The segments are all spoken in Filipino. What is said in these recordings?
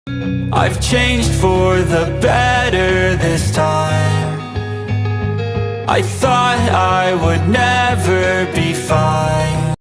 I've changed for the better this time. I thought I would never be fine.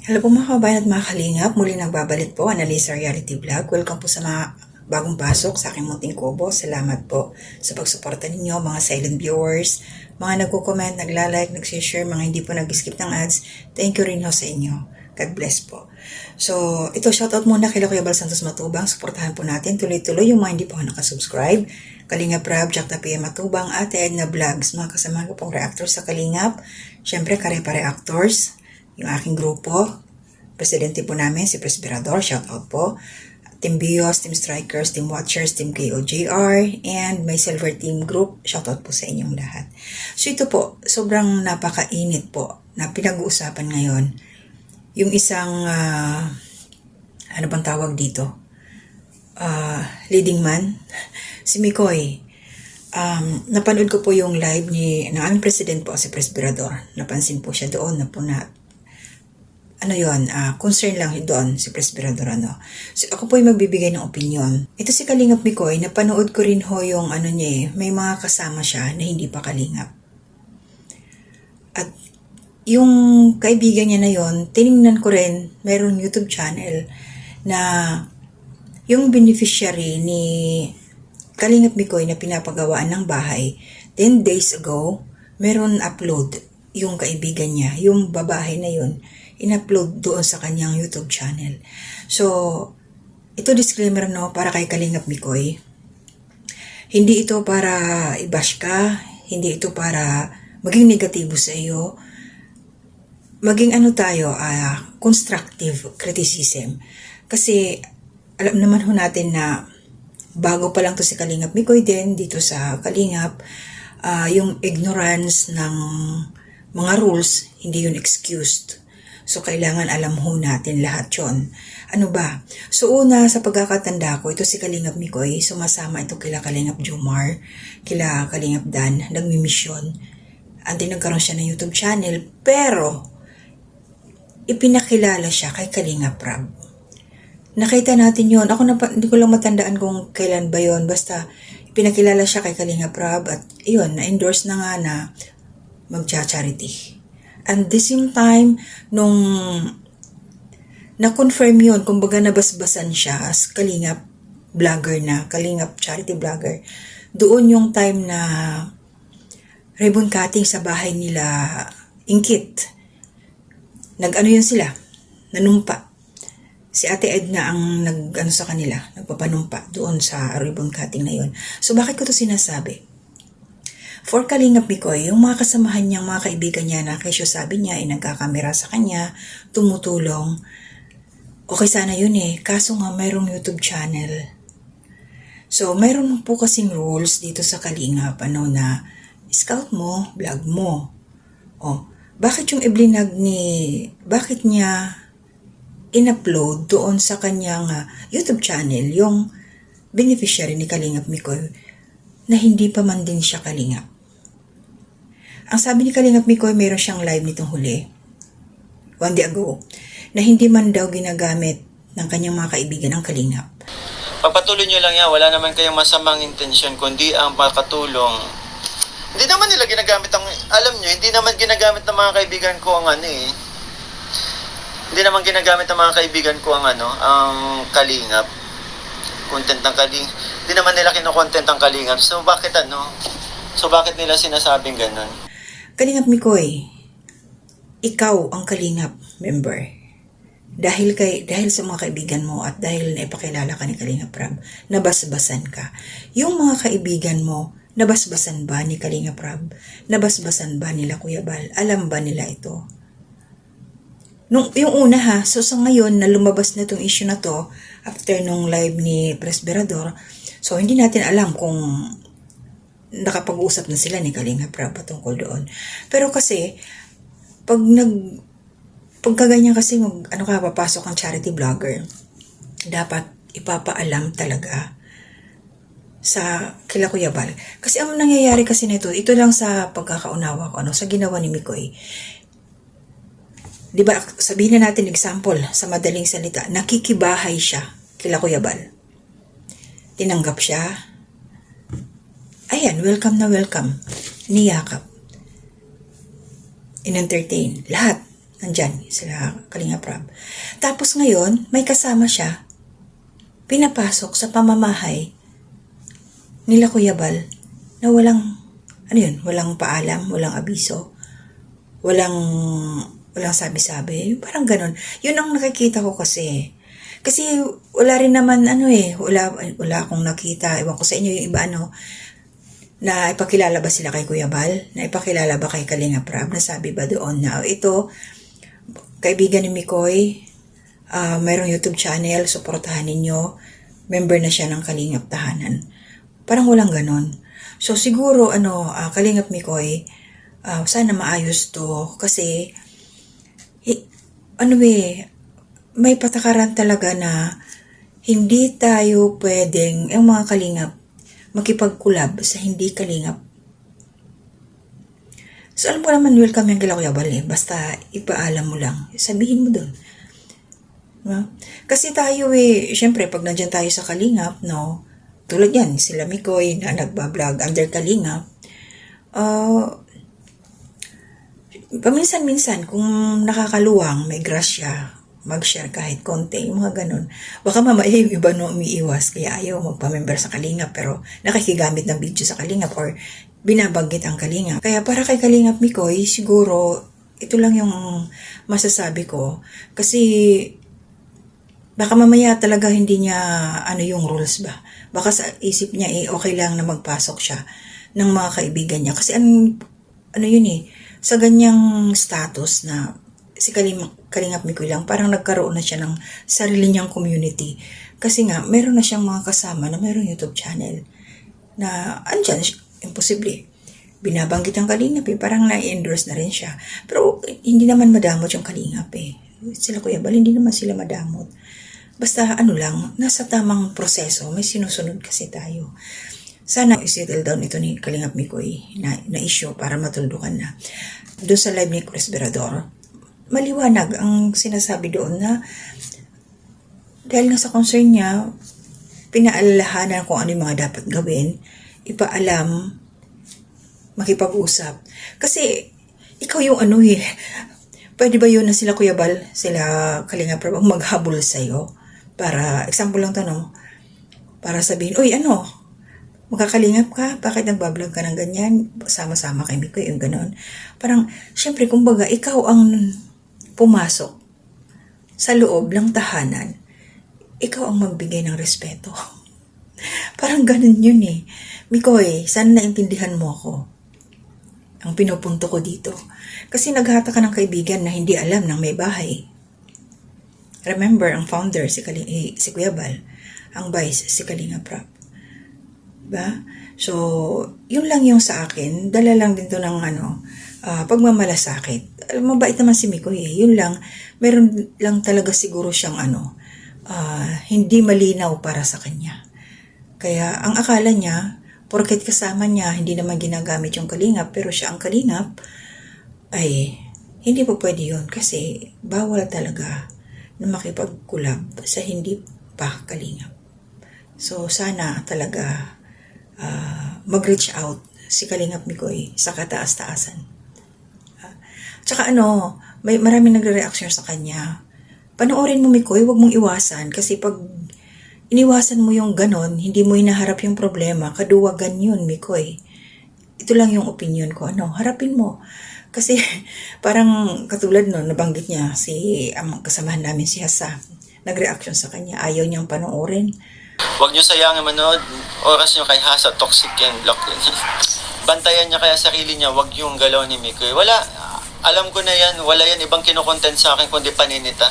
Hello po mga kabayan at mga kalingap, muli nagbabalik po, Analisa Reality Vlog. Welcome po sa mga bagong pasok sa aking munting kubo. Salamat po sa pagsuporta ninyo, mga silent viewers, mga nagko-comment, nagla-like, nag-share, mga hindi po nag-skip ng ads. Thank you rin ho sa inyo. God bless po. So, ito shoutout muna kay Kuya Bal Santos Matubang. Suportahan po natin tuloy-tuloy yung mga hindi po nakasubscribe. Kalingap Rab, Jack Tapia Matubang, Ate Edna Vlogs, mga kasama ko pong reactors sa Kalingap. Siyempre, Kare-Reactors, yung aking grupo. Presidente po namin, si Presberador, shoutout po. Team Bios, Team Strikers, Team Watchers, Team KOJR, and my Silver Team Group, shoutout po sa inyong lahat. So ito po, sobrang napakainit po na pinag-uusapan ngayon. Yung isang, ano bang tawag dito? Leading man, si Mikoy. Napanood ko po yung live ng aming president po, si Presberador. Napansin po siya doon na po na, concern lang doon si Presberador, So, ako po yung magbibigay ng opinion. Ito si Kalingap Mikoy, napanood ko rin ho yung niya may mga kasama siya na hindi pa Kalingap. At yung kaibigan niya na yon, tiningnan ko rin, mayroong YouTube channel na yung beneficiary ni Kalingap Mikoy na pinapagawaan ng bahay, 10 days ago, meron upload yung kaibigan niya, yung babae na yun, in-upload doon sa kanyang YouTube channel. So, ito disclaimer para kay Kalingap Mikoy. Hindi ito para i-bash ka, hindi ito para maging negatibo sa iyo. Maging tayo, constructive criticism. Kasi, alam naman ho natin na bago pa lang to si Kalingap Mikoy din, dito sa Kalingap, yung ignorance ng mga rules, hindi yun excused. So, kailangan alam ho natin lahat yun. Ano ba? So, una, sa pagkakatanda ko, ito si Kalingap Mikoy, sumasama ito kila Kalingap Jomar, kila Kalingap Dan, nagmimisyon. Until nagkaroon siya ng YouTube channel, pero, ipinakilala siya kay Kalingap Rab. Nakita natin yon. Ako hindi ko lang matandaan kung kailan ba yon. Basta ipinakilala siya kay Kalingap Rab at yun, na-endorse na nga na mag-charity. And the same time, nung na-confirm yun, kumbaga nabasbasan siya as Kalingap vlogger na, Kalingap charity vlogger, doon yung time na ribbon cutting sa bahay nila Ingkit. Yun sila, nanumpa. Si Ate Edna ang sa kanila, nagpapanumpa doon sa ribbon cutting na yun. So bakit ko to sinasabi? For Kalingap Mikoy, yung mga kasamahan niyang mga kaibigan niya na kesyo sabi niya ay nagkakamera sa kanya, tumutulong. Okay sana yun kaso nga mayroong YouTube channel. So mayroon po kasing rules dito sa Kalingap, na scout mo, vlog mo. Bakit yung bakit niya in-upload doon sa kanyang YouTube channel yung beneficiary ni Kalingap Mikoy na hindi pa man din siya Kalingap. Ang sabi ni Kalingap Mikoy, mayroon siyang live nitong huli, one day ago, na hindi man daw ginagamit ng kanyang mga kaibigan ng Kalingap. Pagpatuloy nyo lang yan, wala naman kayong masamang intensyon, kundi ang makatulong. Hindi naman nila ginagamit alam nyo, hindi naman ginagamit ng mga kaibigan ko ang Hindi naman ginagamit ng mga kaibigan ko ang Kalingap. Content ng Kalingap. Hindi naman nila kino-content ang Kalingap. So bakit So bakit nila sinasabing ganun? Kalingap Mikoy, ikaw ang Kalingap member. Dahil sa mga kaibigan mo at dahil naipakilala ka ni Kalingap Rab, nabasbasan ka. Yung mga kaibigan mo, nabasbasan ba ni Kalingap Rab? Nabasbasan ba nila Kuya Bal? Alam ba nila ito? Yung una so sa ngayon na lumabas na itong issue na to, after nung live ni Presberador, so hindi natin alam kung nakapag-usap na sila ni Kalingap Rab patungkol doon. Pero kasi, pagkaganyan kasi papasok ang charity vlogger, dapat ipapaalam talaga sa kila Kuya Bal. Kasi ang nangyayari kasi nito, ito lang sa pagkakaunawa ko, sa ginawa ni Mikoy. Diba, sabihin na natin example, sa madaling salita, nakikibahay siya kila Kuya Bal. tinanggap siya. Ayan, welcome na welcome. Niyakap. In-entertain. Lahat. Nandyan sila Kalingap Rab. Tapos ngayon, may kasama siya. Pinapasok sa pamamahay nila Kuya Bal na walang, walang paalam, walang abiso, walang sabi-sabi. Parang ganun. Yun ang nakikita ko kasi. Kasi wala rin naman, wala akong nakita. Ewan ko sa inyo yung iba, na ipakilala ba sila kay Kuya Bal? Na ipakilala ba kay Kalingap Rab? Nasabi ba doon na ito, kaibigan ni Mikoy, mayroong YouTube channel, suportahan ninyo, member na siya ng Kalingap Tahanan. Parang walang ganon. So siguro, Kalingap Mikoy, sana maayos to, kasi, may patakaran talaga na hindi tayo pwedeng, yung mga Kalingap, makipag-collab sa hindi Kalingap. So, alam ko naman, welcome yung kila Kuya Bal eh. Basta, ipaalam mo lang. Sabihin mo dun. Diba? Kasi tayo syempre, pag nandyan tayo sa Kalingap, tulad yan, sila Mikoy na nagbablog under Kalingap, paminsan-minsan, kung nakakaluwang, may grasya, mag-share kahit konti, yung mga ganun. Baka mamaya yung iba umiiwas, kaya ayaw magpa-member sa Kalingap, pero nakikigamit ng video sa Kalingap or binabanggit ang Kalingap. Kaya para kay Kalingap Mikoy, siguro, ito lang yung masasabi ko. Kasi, baka mamaya talaga hindi niya, yung rules ba? Baka sa isip niya, okay lang na magpasok siya ng mga kaibigan niya. Kasi, sa ganyang status na si Kalingap Mikoy lang, parang nagkaroon na siya ng sarili niyang community. Kasi nga, meron na siyang mga kasama na meron YouTube channel na, imposible. Binabanggit ang Kalingap parang na-endorse na rin siya. Pero hindi naman madamot yung Kalingap Sila Kuya Bal, hindi naman sila madamot. Basta lang, nasa tamang proseso, may sinusunod kasi tayo. Sana i-settle down ito ni Kalingap Mikoy na issue para matuldukan na. Doon sa live ni Chris Berador, maliwanag ang sinasabi doon na dahil nga sa concern niya, pinaalalahanan kung ano yung mga dapat gawin, ipaalam, makipag-usap. Kasi, ikaw yung pwede ba yun na sila Kuya Bal, sila Kalingap Rab, maghabol sa'yo? Para, example lang tanong, para sabihin, magkakalingap ka, bakit nagbablog ka ng ganyan? Sama-sama kay Mikoy, yung ganon. Parang, syempre, kumbaga, ikaw ang pumasok sa loob ng tahanan. Ikaw ang magbigay ng respeto. Parang ganun yun Mikoy, sana naintindihan mo ako. Ang pinupunto ko dito. Kasi naghata ka ng kaibigan na hindi alam ng may bahay. Remember, ang founder, si Kuya Bal. Ang vice, si Kalingap Rab. Diba? So, yun lang yung sa akin. Dala lang din to ng pagmamalasakit. Mabait naman si Mikoy Yun lang, meron lang talaga siguro siyang hindi malinaw para sa kanya. Kaya, ang akala niya, porket kasama niya, hindi naman ginagamit yung Kalingap, pero siya ang Kalingap, ay, hindi po pwede yun. Kasi, bawal talaga na makipag-collab sa hindi pa Kalingap. So, sana talaga, mag-reach out si Kalingap Mikoy sa kataas-taasan. Tsaka may maraming nagre-reaction sa kanya. Panoorin mo Mikoy, huwag mong iwasan kasi pag iniwasan mo yung ganon, hindi mo inaharap yung problema, kaduwagan yun Mikoy. Ito lang yung opinion ko, harapin mo. Kasi parang katulad nabanggit niya ang kasamahan namin si Hasa, nag-reaction sa kanya, ayaw niyang panoorin. Huwag niyo sayangin manood. Oras niyo kay Hasa, toxic yan, block yun. Bantayan niya kaya sarili niya, huwag yung galaw ni Mikoy. Wala, alam ko na yan, wala yan ibang kinokontent sa akin kundi paninita.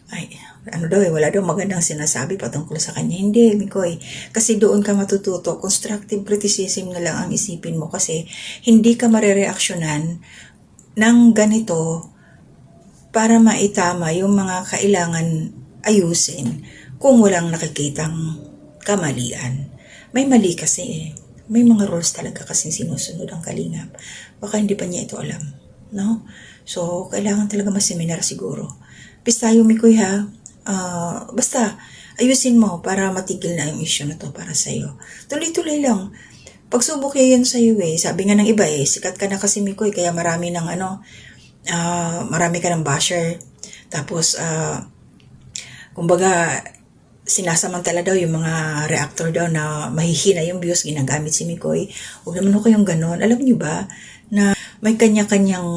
Ay, wala daw magandang sinasabi patungkol sa kanya. Hindi, Mikoy. Kasi doon ka matututo. Constructive criticism na lang ang isipin mo kasi hindi ka marereaksyonan ng ganito para maitama yung mga kailangan ayusin kung walang nakikitang kamalian. May mali kasi May mga rules talaga kasi sinusunod ang Kalingap. Baka hindi pa niya ito alam. No? So, kailangan talaga mas seminar siguro. Peace tayo, Mikoy ha. Basta, ayusin mo para matigil na yung issue na to para sa'yo. Tuloy-tuloy lang. Pagsubok yan sa'yo Sabi nga ng iba sikat ka na kasi Mikoy, kaya marami ng marami ka ng basher. Tapos, kumbaga, sinasamantala daw yung mga reactor daw na mahihina yung views, ginagamit si Mikoy. Huwag naman ako yung ganon. Alam niyo ba na may kanya-kanyang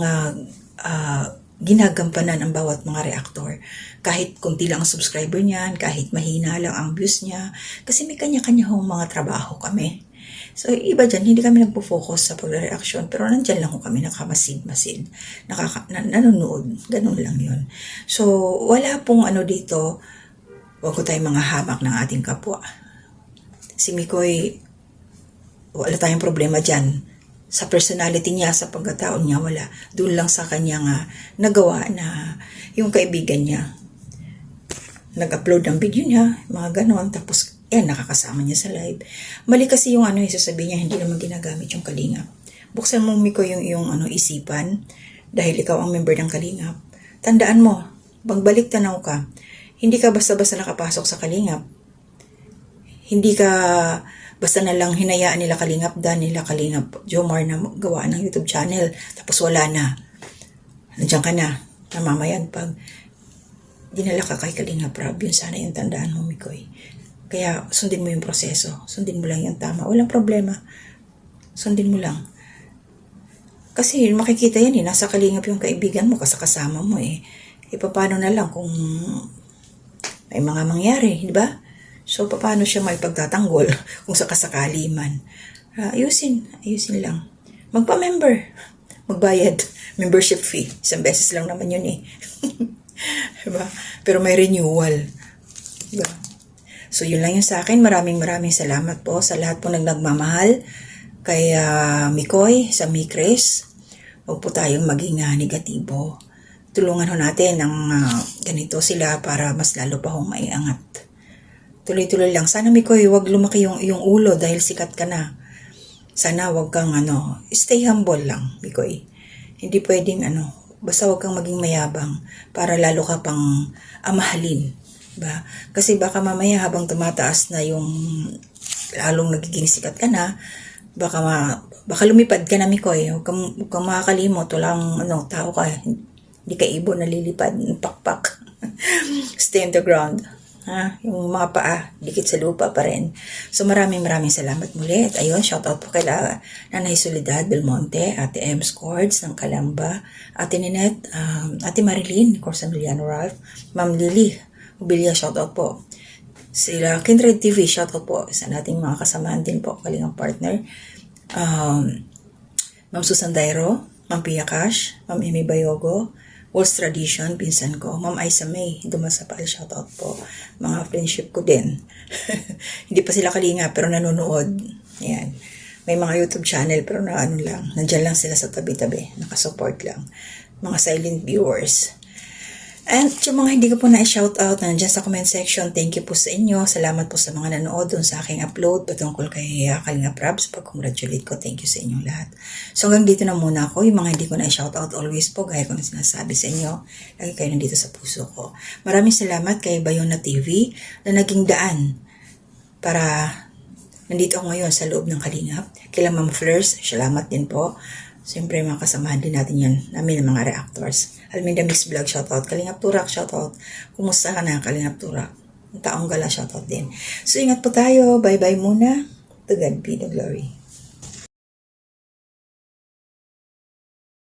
ginagampanan ang bawat mga reactor. Kahit kunti lang ang subscriber niyan, kahit mahina lang ang views niya. Kasi may kanya-kanya hong mga trabaho kami. So, iba dyan, hindi kami nagpo-focus sa pagre-reaction, pero nandyan lang kami nakamasid-masid, nanonood, ganun lang yun. So, wala pong dito, wag ko tayong mga hamak ng ating kapwa. Si Mikoy, wala tayong problema dyan. Sa personality niya, sa pagkataon niya, wala. Doon lang sa kanya nga nagawa na yung kaibigan niya, nag-upload ng video niya, mga ganon, tapos nakakasama niya sa live. Mali kasi yung sasabihin niya, hindi naman ginagamit yung Kalingap. Buksan mo Mikoy yung isipan, dahil ikaw ang member ng Kalingap. Tandaan mo, magbalik tanaw ka, hindi ka basta-basta nakapasok sa Kalingap. Hindi ka basta na lang hinayaan nila Kalingap Dan, nila Kalingap Jomar na gawa ng YouTube channel, tapos wala na. Nandiyan ka na, namamayan pag dinala ka kay Kalingap Rob, yun sana yung tandaan mo Mikoy. Kaya sundin mo yung proseso. Sundin mo lang yung tama. Walang problema. Sundin mo lang. Kasi makikita yan nasa Kalingap yung kaibigan mo, kasama mo paano na lang kung may mga mangyari, di ba? So, paano siya may pagtatanggol kung sakasakali man. Ayusin lang. Magpa-member. Magbayad. Membership fee. Isang beses lang naman yun diba? Pero may renewal. Diba? So, yun lang yun sa akin. Maraming salamat po sa lahat po nagmamahal kay Mikoy, sa Mikres. Huwag po tayong maging negatibo. Tulungan ho natin ng ganito sila para mas lalo pa hong maiangat. Tuloy-tuloy lang. Sana Mikoy, huwag lumaki yung ulo dahil sikat ka na. Sana huwag kang stay humble lang, Mikoy. Hindi pwedeng basta huwag kang maging mayabang para lalo ka pang mahalin. Ba? Kasi baka mamaya habang tumataas na yung lalong nagiging sikat ka na, baka lumipad ka na Mikoy. Huwag kang makakalimot, walang tao ka, hindi ka ibon na lilipad, pakpak. Stay on the ground. Yung mga paa, dikit sa lupa pa rin. So maraming salamat muli. At ayun, shoutout po kay Nanay Soledad Belmonte, Ate M. Scords ng Calamba, Ate Ninette, Ate Marilyn, Corsamiliano Ralph, Ma'am Lily Ubilia, shoutout po. Sila Kindred TV, shoutout po sa nating mga kasamahan din po, kalingang partner. Ma'am Susan Dairo, Ma'am Pia Cash, Ma'am Amy Bayogo, Wolf's Tradition, pinsan ko. Ma'am Aisa May, Dumasapal, shoutout po. Mga friendship ko din. Hindi pa sila kalinga, pero nanonood. Ayan. May mga YouTube channel, pero lang. Nandyan lang sila sa tabi-tabi. Nakasupport lang. Mga silent viewers. And yung mga hindi ko po na-shoutout, nandiyan sa comment section, thank you po sa inyo. Salamat po sa mga nanood dun sa aking upload patungkol kay Kalingap Rob. Pag-congratulate ko, thank you sa inyong lahat. So hanggang dito na muna ako. Yung mga hindi ko na-shoutout, always po, gaya ko na sinasabi sa inyo, lagi kayo nandito sa puso ko. Maraming salamat kay Bayona TV na naging daan para nandito ako ngayon sa loob ng Kalingap. Kila Ma'am Fleurs, salamat din po. Siyempre, mga kasamahan din natin yan, namin mga reactors. Alminda Mix Vlog, shoutout. Kalingap Turak, shoutout. Kumusta ka na, Kalingap Turak? Ang taong gala, shoutout din. So, ingat po tayo. Bye-bye muna. To God be the glory.